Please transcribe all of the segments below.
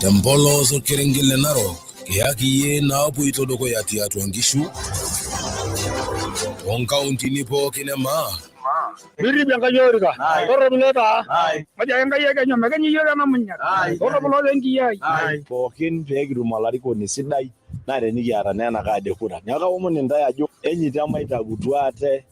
Tembolo so keringile naro Kiyaki ye na puito doko yati atuangishu on county ni po kinema Biri biang kayorika oro bilota maja enga ye kanyo meganyi yora mamunya oro bilota ngiya pokin pegiru malariko ni sidai na renigiara nena kade kura nyaka omoni ndaya ajo enyita maitagutuate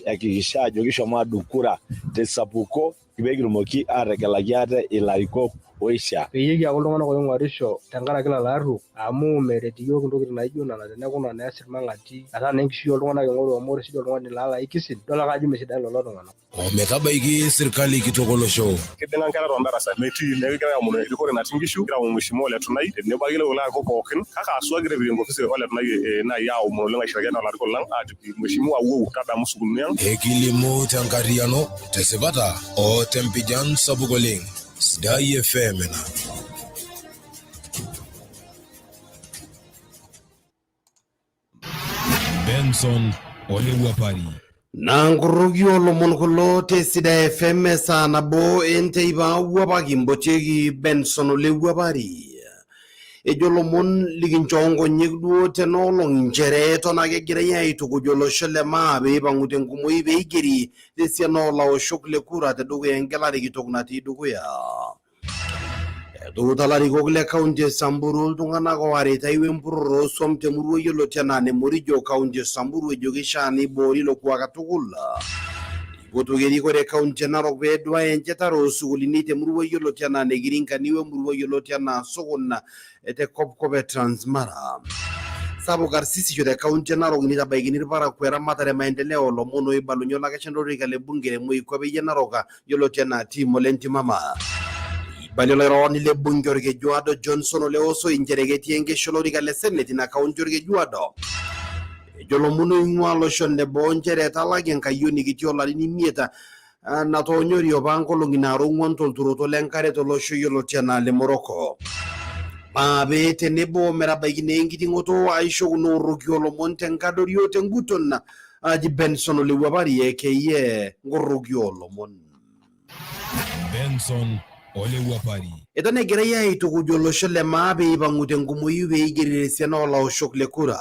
akikisha ajo kishomo adukura tesapuko kibegirumoki ategelaki ate ilarikok oisha peyie aku iltung'anak oing'orisho tenkaraki lelo amu meret iyiok intokitin naijo nena teneeku naa nees irmang'ati ataa naa enkishui oltung'anak ing'oru amu ore sii oltung'ani laalai kisid idol ake ajo mesidain lelo tung'anak. Ometabaiki sirkali kitok olosho. Kiding'a nkera toondarasa metii nekigira aomonu erikore natii nkishu kigira aomonu Mheshimiwa Ole Tunai tenebo ake lelo larikok pookin kake aswa kigira aipik enkofisi Ole Tunai nai aomonu oleng aishiraki enaa larikok lang ajoki Mheshimiwa wou tadamu sukuluni ang. Ekilimu tenkariano tesipata o tempijan sapuk oleng. Sidai FM na. Benson Ole Wuapari. Nkorroki Oolomon kulo te Saa FM Saa Nabo enteipa Wuapaki mbotieki Benson Ole Wuapari. Ejo lomon likinchongo nyegduo tenolong njere tonake girai aitukuj olosho le maa peipang'u tenkumoi peigeri tesiana olaoshok le kura tedukuya engelare kitok natii dukuya. Etuuta larikok le kaunti e Samburu iltung'anak owareita empurrore osuam temurua yioloti enaa Nemorijo kaunti e Samburu ejo kishaa niboori ilo kuak katukul. Ipotuoki erikore kaunti e Narok peeduaya enchetare osukuulini temurua yioloti enaa Nekiringani wemurua yioloti enaa Sokon te kopkop e Transmara. Sapuk karsisisho te kaunti e Narok nitabaikini irparakuo eramatare maendeleo olomon oibalunye olakeshani lorika le bunge moikwape e Narok yioloti enaa Tim Ole Ntimama. Ibali oloironi le bunge Orkejuado Benson Ole Wuapari njere ketii enkesho olorika le seneti ina kaunti Orkejuado. Ejo lomon oing'ua olosho leboo njere etalaki enkayioni kiti olarin 5 natoonyori apa nkolong'i naara 4 tolturoto lenkare tolosho yioloti enaa le Morocco. Maape tenebo metabaikini enkiting'oto aisho Nkorroki Oolomon tenkadorio tenguton aji Benson Ole Wuapari aka Nkorroki Oolomon. Benson Ole Wuapari. Eton egirai aitukuj olosho le maa peipang'u tenkumoi peigeri esiana olaoshok le kura.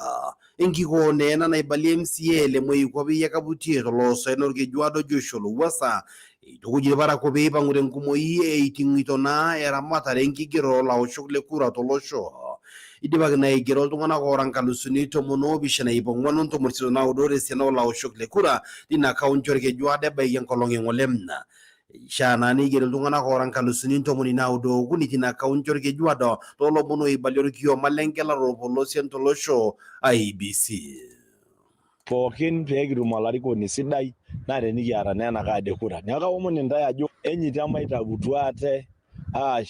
Enkikoo neena naibalie MCA le moikwape e Kabutie toloosaen Orkejuado Joshua Lowassa eitukuj irparakuo peipang'u tenkumoi eiting'ito naa eramatare enkigero olaoshok le kura tolosho. Idipaki naa aigero iltung'anak oora 7,790 tesiana olaoshok le kura tina kaunti Orkejuado ebaiki enkolong' eng'olem. Ishaa naa neigeri iltung'anak oora 93,000 tina kaunti Orkejuado toolomon oibalie orkioma lengelare orpolosien tolosho IEBC. Pokin pegiru malarikoni sidai na renigiara nena kade kura nyaka omoni ndaya ajo enyita maitagutuate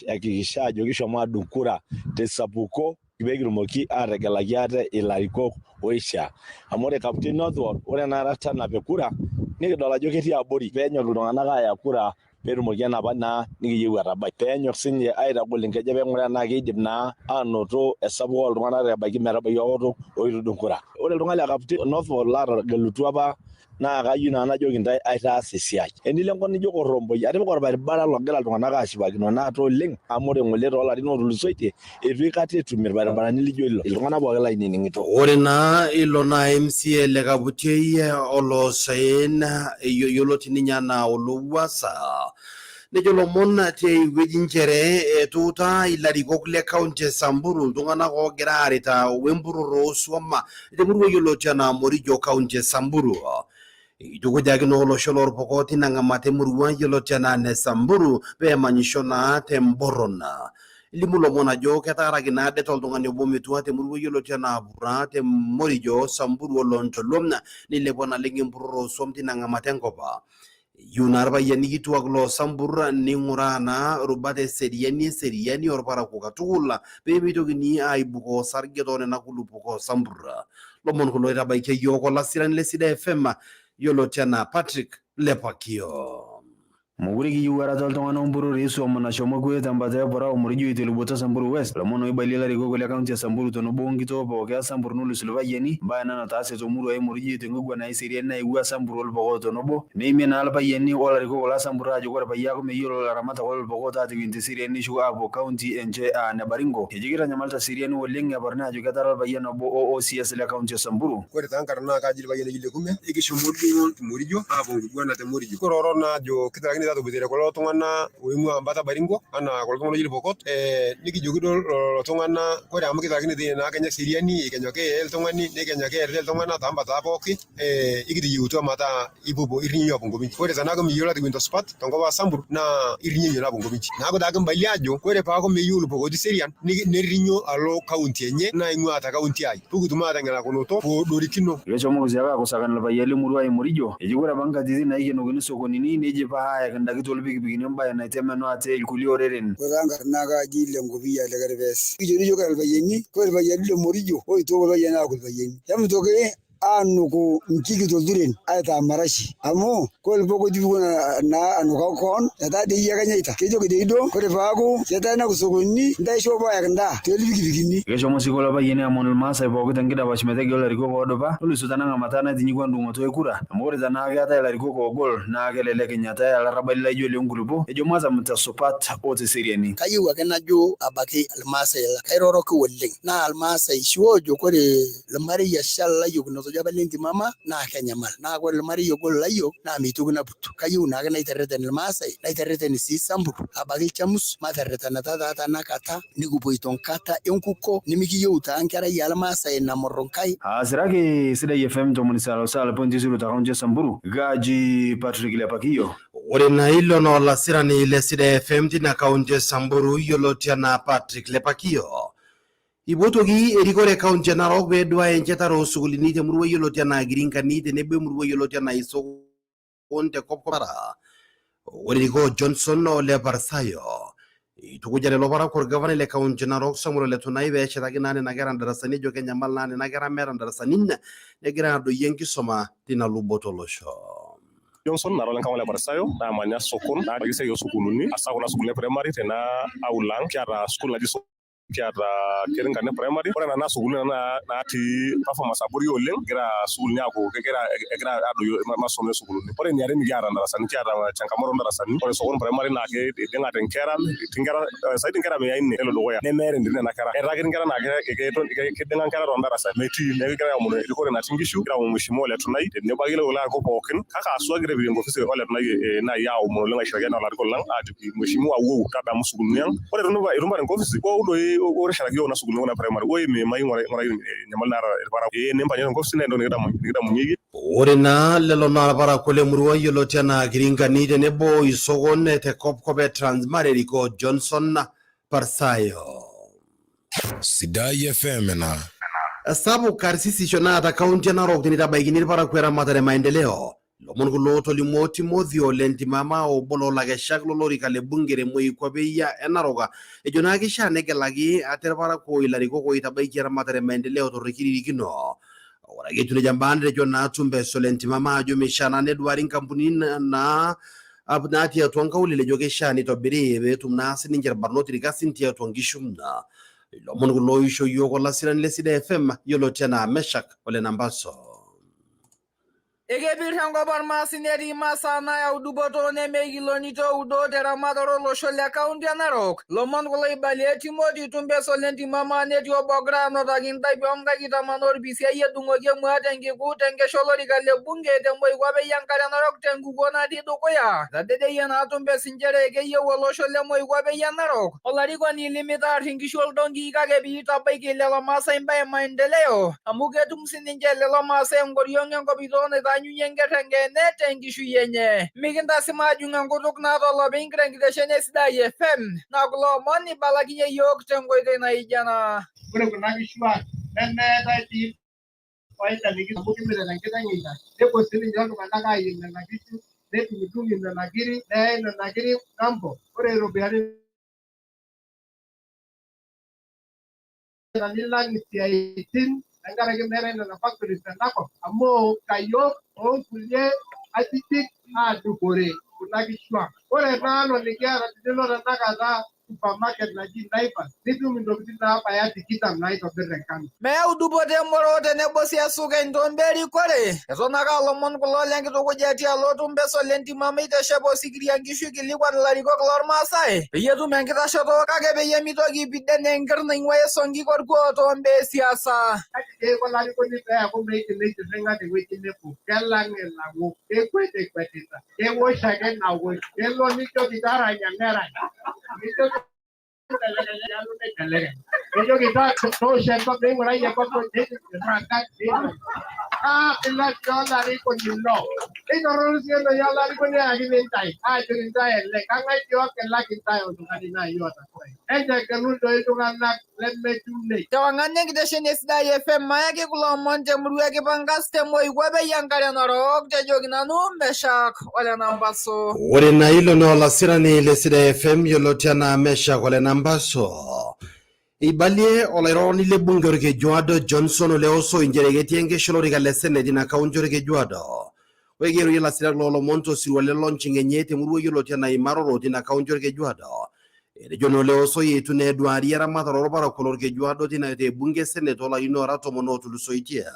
akikisha ajo kishomo adukura tesapuko kibegirumoki ategelaki ate ilarikok oisha amore Captain Northward ore narata napekura nikidol ajo ketii abori penyok iltung'anak aya kura petumoki enapa naa nikiyieu atabai penyok sinye aitagol inkejek peeng'uraa naa kidim naa anoto esapuko oltung'anak ebaiki metabai aoto oitudung kura. Ore iltung'anak le Captain Northward laatagelutua apa naa kayieu naa najoki ntae aitaas esiai. Enilo enkop nijo Korromboi atipika orbaribara logira iltung'anak ashipakino naata oleng amu ore ng'ole toolarin ootulusoitie eitu aikata etum irbaribarani lijo ilo iltung'anak pookin lainining'ito. Ore naa ilo naa MCA le Kabutie oloosaen yioloti ninye enaa Ole Wuapari nejo lomon tewueji njere etuuta ilarikok le kaunti e Samburu iltung'anak oogira aarita wempurrore osuam temurua yioloti enaa Morijo kaunti e Samburu. Itukujakino olosho lorpokot ina ng'amata emurua yioloti enaa ne Samburu peemanyisho naa temborron. Ilimu lomon ajo ketaaraki naa det oltung'ani obo metua temurua yioloti enaa Pura te Morijo Samburu Olontoluo nilepua naleng empurrore osuam tina ng'amata enkop. Eyieu naa irpayiani kituak loo Sambur ning'uraa naa rubat eseriani orparakuo katukul peemitokini aibukoo sarge toonena kulupuok oo Sambur. Lomon kulo oitabaikia yiok olasirani le Saa FM yioloti enaa Patrick Lepakio. Muguri ki yuara tol tongana umburu risu amana shomo kwe tambata bora umuriju itilubuta Samburu West lomono ibalila riko kule kaunti ya Samburu tono bongi to po kya Samburu nulu silva yeni ba na tase to muru ay muriju itengwa na isiri na iwa Samburu ol bogo tono bo nimi na alba yeni ola riko la Samburu ajo kwa bayako me yolo la ramata ol bogo ta tinti siri ni shu abo county enje na Baringo hijikira nyamalta siri ni wolenga barna ajo katara bayana bo OCS la kaunti ya Samburu ko tankar na ka jilba yeni jile kume ikishumurju muriju abo gwana te muriju korona jo kitagini da bidere ko lo tongana wimu ambata Baringo ana ko lo jile bokot niki jogido lo tongana ko da amki tagini de na kenya siriani kenya ke el tongani ne kenya ke el tongana tamba ta poki igidi yuto mata ibubo irinyo bongo binti ko de sana ko mi yola de winter spot tongo ba Samburu na irinyo na bongo binti na ko da kan baliajo ko de pa ko mi yulu boko di sirian ni ne rinyo alo county enye na inwa ata county ai pugu tumata ngala ko to ko dorikino yecho mo zaka ko sakana la bayele muru ay murijo ejigura banka dizi na yeno gini soko nini neje pa haya kanda kitol bigi bigi namba na tema no ate ilkuli oreren ko zanga naga jile ngobiya le garbes ijo jo kal bayeni ko bayele murijo o to bayena ko bayeni yam to ke anuko nkiki to duren ata marashi amo ko boko dibu na anuka kon ata de yaga nyaita kejo ke do ko fago yata na kusogoni ndai shoba yakanda to bigi bigi ni yecho mo sikola bayene amonul masa boko tangida bashmete gyola riko ko doba ulu sutana ngamatana tinyigo ndungo to ekura amore zana ga ta la riko ko gol na gelele kenyata ya la raballa jo le ngulubo ejo maza mutasopat ote siriani kayi wa kana jo abake almasa la kairoro ko wolle na almasa shiwo jo ko de lamari ya shalla yo no jabalenti mama na Kenya mal na ko mari yo gol layo na mitu na putu kayu na ga na iterreten el masai na iterreten si Samburu abagi chamus ma terreten ta na kata ni guboiton kata enkuko ni miki yo ta ankara yal masai na moronkai asiraki sida FM to munisalo sala ponti zuru ta konje Samburu gaji Patrick Lepakiyo ore na hilo no la sirani ile sida FM tina kaunti Samburu yolotia na Patrick Lepakiyo ibotogi erikore kaunti Narok bedwa enjetaro sugulini te murwe yolotia na girinka ni te nebe murwe yolotia na iso konte kopara oriko Benson Ole Barsayo itukujale lobara kor gavana le kaunti Narok samuro le tunai be cheta ginane na gara ndarasani jo Kenya malnane na gara mera ndarasani ne gara do yenki soma tina lubotolosho Benson Ole Kamala Barsayo na manya sokon na gise yo sukuluni asa kuna sukule primary tena aulang kiara skul na diso kiara keringa ne primary ora na sukulu na ati performance aburi oleng gira sukulu nyako gira ado masome sukulu ora ni are ni gara ndarasani kiara chankamoro ndarasani ora sokon primary na ke denga tenkera tingara sai tingara me yaine elo doya ne mere ndine na kara era gira na ke denga kara ndarasani meti ne gira mu ne iko na tingishu gira mu mheshimiwa Ole tunai ne bagile ola ko pokin kaka aswa gira bi ngofisi Ole tunai na yawo mu lenga shirage na la ko lang ati mheshimiwa wo kada musukulu nyang ora rumba ngofisi ko do ore sharagio na sugulu na primary we me mai ngora nyamal nara bara ne mpanyo ngofsi ne ndo ngida munyigi ore na lelo na bara kole murwa yolotia na girinka ni te nebo isogone te kopkobe transmare riko Benson Barsayo Sida FM na sabu karsisi shonata kaunti Narok ni tabaigini bara kwera matare maendeleo lomon kuloto limoti modhio lenti mama o bolo lage shaklo lori kale bungere moi kwabeya enaroga ejona kisha negelagi aterbara ko ilariko ko itabaikira matare maendeleo to rikiri kino ora getule jambande jona tumbe solenti mama jo mishana nedwarin kampuni na abnati ya twanka ulile joge shani to biribe tumna sininjer barnoti rikasinti ya twangishumna lomon kulo isho yoko la siran lesida FM yolotiana meshak ole nambaso Ege birhango barma sineri masana ya uduboto ne megiloni to udo dera madoro lo sholle kaunti Narok lomon golai baleti modi tumbe solenti mama ne dio bogra no daginta bionga kita manor bisia ye dungo ge muatenge kutenge sholori galle bunge de moy wabe yankara Narok tengu gona di dokoya dade ye na tumbe sinjere ge ye wolo sholle moy wabe Narok olari ko ni limita ringi shol dongi kage bi tabai ke lela masa imba maendeleo amuge tum sininje lela masa ngorionge ngobidone nyenge tengene tengishu yenye miginda simajunga nguduk na dolo bingre ngideshene sida FM na gulo moni balagiye yok tengoide na ijana kuna kishwa nene tati waita ligi buki mire na kita nyinga depo sini jono manaka yinga na kichu depo mitungi na nagiri na nagiri kampo ore robiari na nila ngisiaitin Angara gemere na factory sanako amo kayo o kulie atitik adukore kuna kishwa. Ore nalo nikiara tilo nataka supermarket na jinaipa. Nitu mindokitina hapa ya tikita mnaito berekani. Meu dupote moro tenebo siasuka intomberi kore. Etonaka lomon kulo lenkitukuja alotu Benson Ole ntimama iteshep osikiria nkishu kilikwan ilarikok lormaasai. Peyie etum enkitashoto kake peyie mitoki ipiden enker naing'ua esongi korkuo tombaa esiasa. Kake kolarikoni peeku meitiringa tewueji nebo. Kelang ilang'u. Ekwetita. Kewosh ake nawosh. Kelo nijoki taranya neranya. Nijoki Nijoki tosha enkop peing'urai enkop ila olarikoni lo. Eitorrono sii entoki olarikoni ayaki nintai. Aajoki ntai ele. Kang'ae tiok elaki ntai oltung'ani naaji oota. Entegelu doi iltung'anak lemetunei. Tewang'ani enkitesheni esidai FM mayaki kulo omon temurua ekipangas temoikuapei enkare narok tejoki nanu Meshak Ole Nambaso. Ore na hilo na olasirani le Sida FM yioloti anaa Meshak Ole Nambaso. Ibalie olaironi le bunge orkejuado Benson Ole oso injere ketii enkesho olorika le seneti ina kaunti orkejuado. Wegero ilasirak loolomon tosirua le launching enye temurua yioloti anaa Imaroro tina kaunti orkejuado. Etejo Ole oso yetu neduari eramatare orparakuo lorkejuado tina te bunge seneti olarin oora 10 otulusoitia.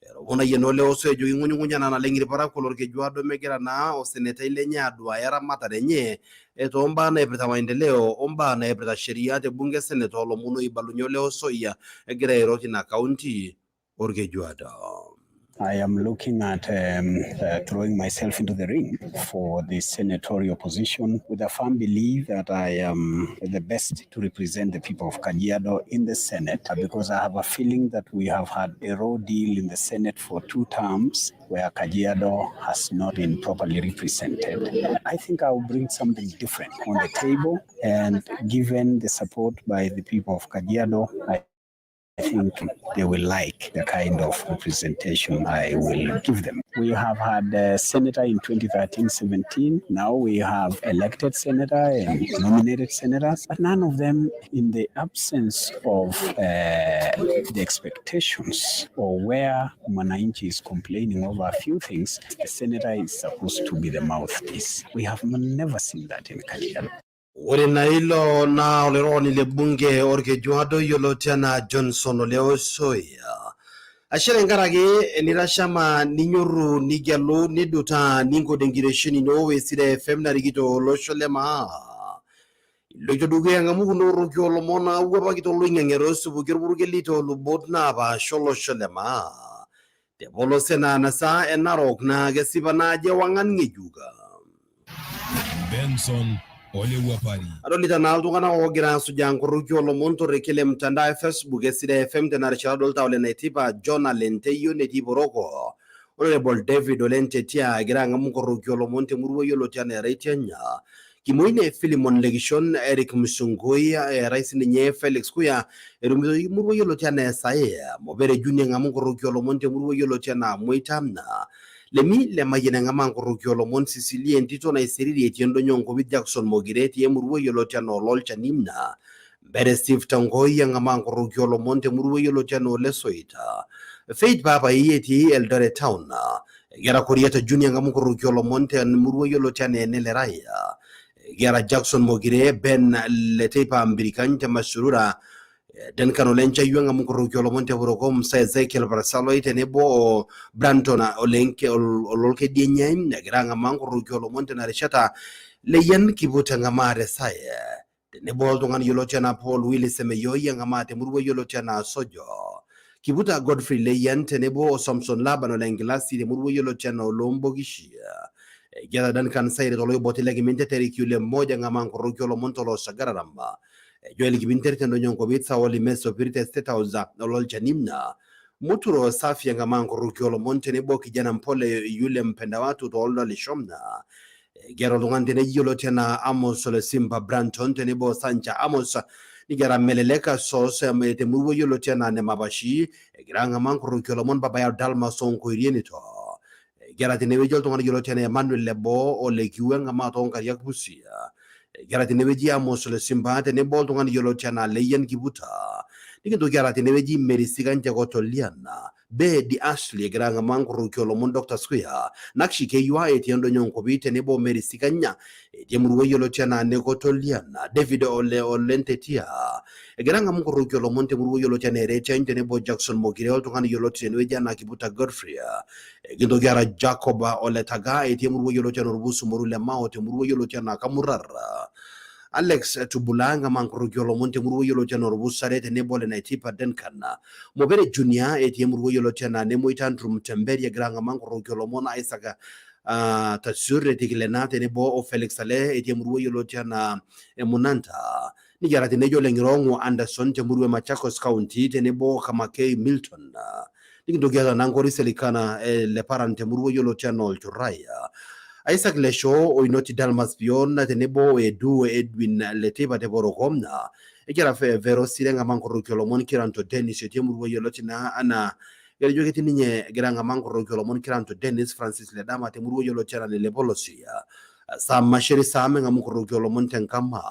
Erokona Ole oso ejo ing'unyung'unya naleng irparakuo lorkejuado megira naa osenetai lenye aduaya eramatare enye tombaa naipirta maendeleo ombaa naipirta sheria te bunge seneti olomon oibalunye Ole oso egira airo tina kaunti orkejuado. I am looking at throwing myself into the ring for the senatorial position with a firm belief that I am the best to represent the people of Kajiado in the Senate, because I have a feeling that we have had a raw deal in the Senate for 2 terms where Kajiado has not been properly represented. I think I will bring something different on the table, and given the support by the people of Kajiado, I think they will like the kind of representation I will give them. We have had a senator in 2013-17. Now we have elected senator and nominated senators, but none of them, in the absence of the expectations or where Mwananchi is complaining over a few things, the senator is supposed to be the mouthpiece. We have never seen that in Kajiado. Ore na hilo na oleroni le bunge orkejuado yioloti anaa Benson Ole osoia. Ashere nkaraki enirashama ninyoru nigelu niduta ningodengiresheni nowe Sida FM narikito olosho le maa. Iloito dukuya ng'amu Nkorroki Oolomon wuapakita oloing'ang'e osupuki orpurkelito lubot naapaasha olosho le maa. Tepolose naa nasaa enarok naa kesipa naaje wang'an ng'ejuka. Benson Ole Wuapari. Adolita naa iltung'anak oogira asujaa Nkorroki Oolomon torrekele mtandao e Facebook Sida FM tenarishata adolta Ole Naitipa, John Alenteyo netii Boroko. Honorable David Ole Ntetia egira ang'amu Nkorroki Oolomon temurua yioloti anaa Eraitianya. Kimoine Philemon Lekishon, Eric Musungui, Rais ninye Felix Kuya, erumito murua yioloti anaa Esaia, Mobere Junior ng'amu Nkorroki Oolomon temurua yioloti anaa Moitamna. Lemi lemayian eng'amaa Nkorroki Oolomon Sisilia entito naisiriri etii endonyo Nkopit Jackson Mogire etii emurua yioloti anaa Ololchanimna. Mbere Steve Tangoi eng'amaa Nkorroki Oolomon temurua yioloti anaa Ole Soita. Faith Papai etii Eldoret Town. Egira Koriata Junior ng'amu Nkorroki Oolomon temurua yioloti anaa Eneleraya. Egira Jackson Mogire, Ben Leteipa Mbirikan Masurura. Duncan Ole Nchayu ng'amu Nkorroki Oolomon te Boroko, Musa Ezekiel Parasaloi tenebo Branton Olenke Ololkedienye egira ng'amaa Nkorroki Oolomon tenarishata Leyian Kibuta ng'amaa Resaya tenebo oltung'ani yioloti anaa Paul Willy Semeyoi ng'amaa temurua yioloti anaa Sojo. Kibuta Godfrey Leyian tenebo Samson Laban Ole Nkilasi temurua yioloti anaa Olombokishia. Egira Duncan Saire toloiboti le Kimintet Eric yule mmoja ng'amaa Nkorroki Oolomon tolosagararamba. Joel Kibinter tendonyo Nkopit Saoli Meso Pirite State House Ololchanimna. Muturo Safi ng'amaa Nkorroki Oolomon tenebo kijana mpole yule mpenda watu tooldo lishomna. Gero lungan tene yioloti anaa Amos Ole Simba Branton tenebo Sancha Amos. Nigera Meleleka Sos temurua yioloti anaa Nemabashi. Egira ng'amaa Nkorroki Oolomon babaya Dalma Sonko irienito. Gera teneweji oltung'ani yioloti anaa Emmanuel Lebo Ole Kiwe ng'amaa toonkariak Busia. Gara tineweji Amos Ole Simba tenebo oltung'ani yioloti anaa Leyian Kibuta. Nikintoki ara tineweji Merisika Njekotoliana, be di Ashley granga Nkorroki Oolomon Dr. Square nakshi ke yua etiendo nyonko bite nebo Mary Sikanya etiemuru yolo chana neko toliana David Ole Olentetia granga Nkorroki Oolomon temuru yolo chana recha nebo Jackson Mogirel tungani yolo chenwe jana kibuta Godfrey gindo gyara Jacob Ole Taga etiemuru yolo chana rubusu morule mao temuru yolo chana kamurara Alex Tubulanga Nkorroki Oolomon temuru yolo chana rubusare tenebo le naitipa denkana Mobere Junior etiemuru yolo chana nemo itandrum temberi granga Nkorroki Oolomon Isaac tatsure tikilena tenebo o Felix Ale etiemuru yolo chana emunanta Nigara tenejo lengirongo Anderson temuru Machakos County tenebo Kamakei Milton Nigindo gyara nangori selikana le parante temuru yolo chana olchuraya Isaac Lesho o inoti Dalmas Pion tenebo edu Edwin Leteba teboro komna ekera fe vero sirenga Nkorroki Oolomon kiranto Dennis etiemuru yolo chana ana Gerjogeti ninye geranga Nkorroki Oolomon kiranto Dennis Francis Ledama temuru yolo chana le polosia Sam Masheri Sam Nkorroki Oolomon tenkama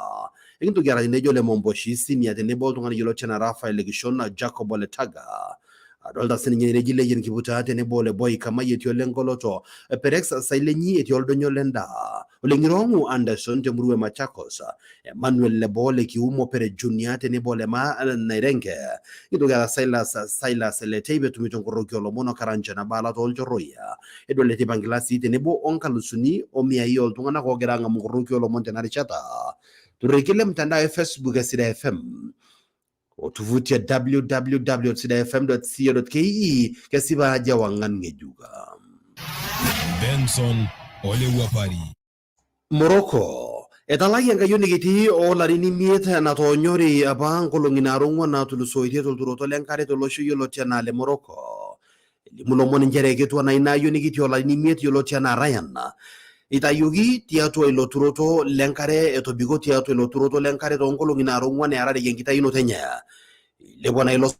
Intu gyara nejo le momboshi senior tenebo tungani yolo chana Rafael Legishona Jacob Oletaga Adolda seninye nejile yen kibuta tenebo le boy kama yeti olengoloto Perex Sailenyi eti oldonyo lenda Olengirongu Anderson temuru Machakos Emmanuel Lebole kiumo pere Junior tenebo le ma nairenge Intu gyara Silas Letebe tumito Nkorroki Oolomon karanja na bala toljoroya Edo lete bangilasi tenebo onka lusuni omia hiyo tungana kwa geranga Nkorroki Oolomon tenarichata Turekile mtandao Facebook Sida FM Otuvutia www.sidafm.co.ke kesiba haja wangan ngejuga. Benson Ole Wuapari. Morocco etalagi anga yoni giti o larini mieta na tonyori abang kolonginarungwa na tulusoite tolturoto lenkare tolosho yolotiana le Morocco. Mulomon njere getu na ina yoni giti o larini mieta yolotiana Ryan. Itayugi tiato iloturoto lenkare etobigo tiato iloturoto lenkare tongkolonginarungwa ne arade gengita inotenya. Lebona ilo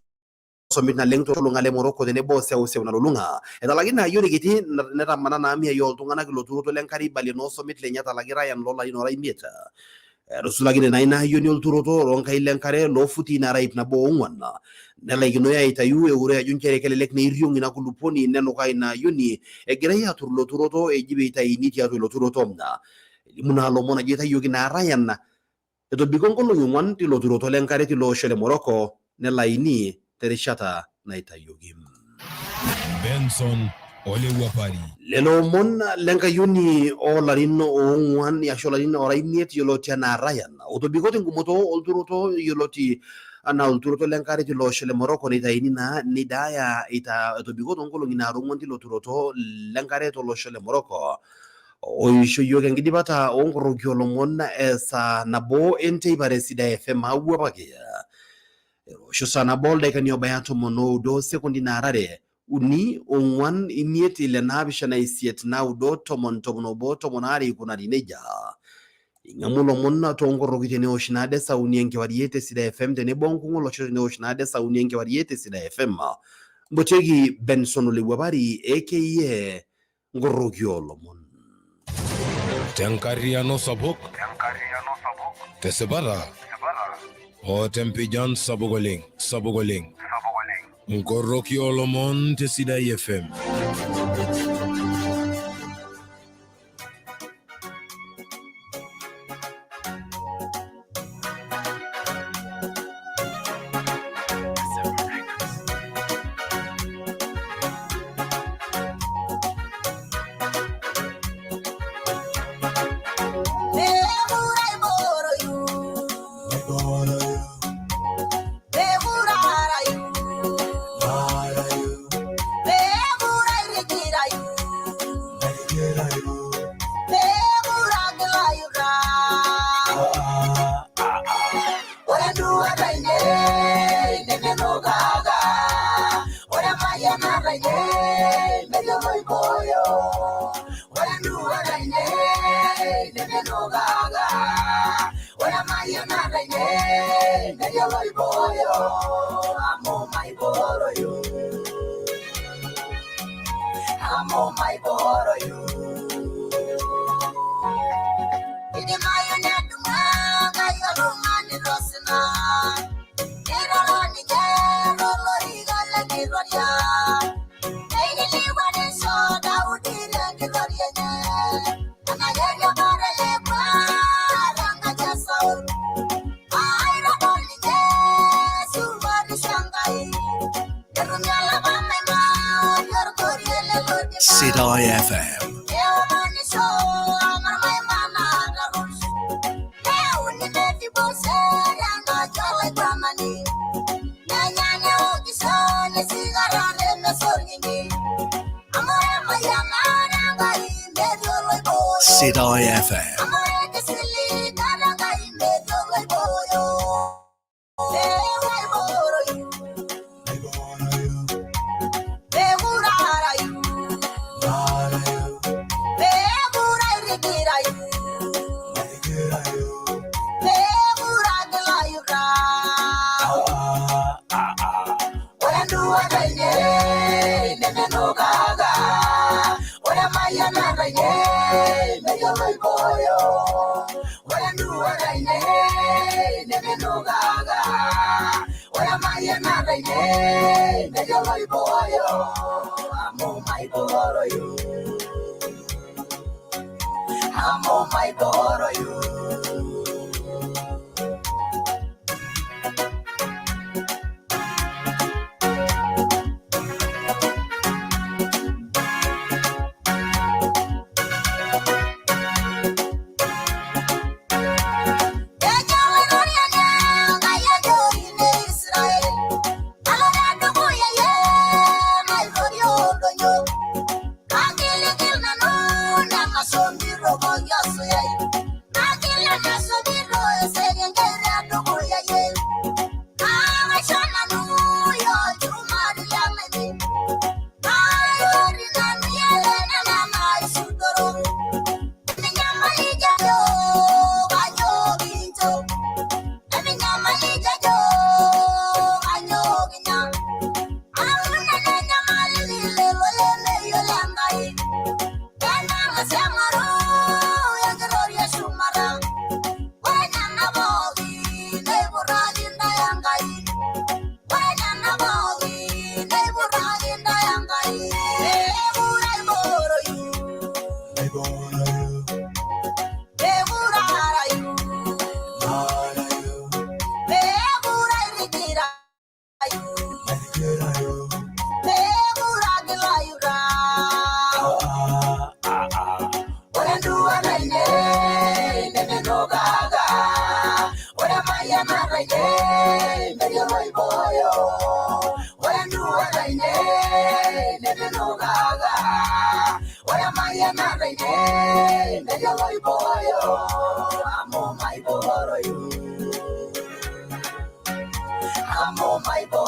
somit na lengto lunga le Morocco de nebo se na lulunga etalagi na yoni giti neta mana na mi yo tungana kiloturoto lenkare bali no somit le nyata lagi Ryan lola ino rai mieta Rusulagi na ina yoni olturoto ronka lenkare lo futi na raip na bo ngwana nela igino ya itayu eure ajunkere kelelek ne iriung ina kuluponi neno kai na yoni egereya turlo turoto ejibe itaini ti atu lo turoto mna limuna lo mona jeta yogi na Ryan eto bigongo lo ngwan ti lo turoto lenkare ti lo shele Morocco nela ini terishata na itayogi Benson Ole Wuapari. Lelo mon lenka yuni o larino o ngwan ya sholarino o raimiet yoloti na Ryan oto bigote ngumoto olturoto yoloti ana ulturoto lenkare ti lo shele Morocco ni taini na nidaya ita to bigoto ngolo ngina rongonti lo turoto lenkare to lo shele Morocco o isho yoga ngidibata o Nkorroki Oolomon Saa Nabo ente baresida FM Wuapari sho Saa Nabo de kanyo bayato mono do sekundi na rare uni ongwan imieti le nabisha na isiet na udo tomon tomonobo tomonari kuna dineja Ngamulo monna to Nkorroki tene oshinade sa unienke wariete Sida FM tene bonku ngolo tene oshinade sa unienke wariete Sida FM mbotegi Benson Ole Wuapari aka Nkorroki Oolomon Tenkariano sabuk. Tesebara. O tempijan sabugoling. Nkorroki Oolomon te Sida FM. Sidai FM. Sidai FM. I'm on my boy.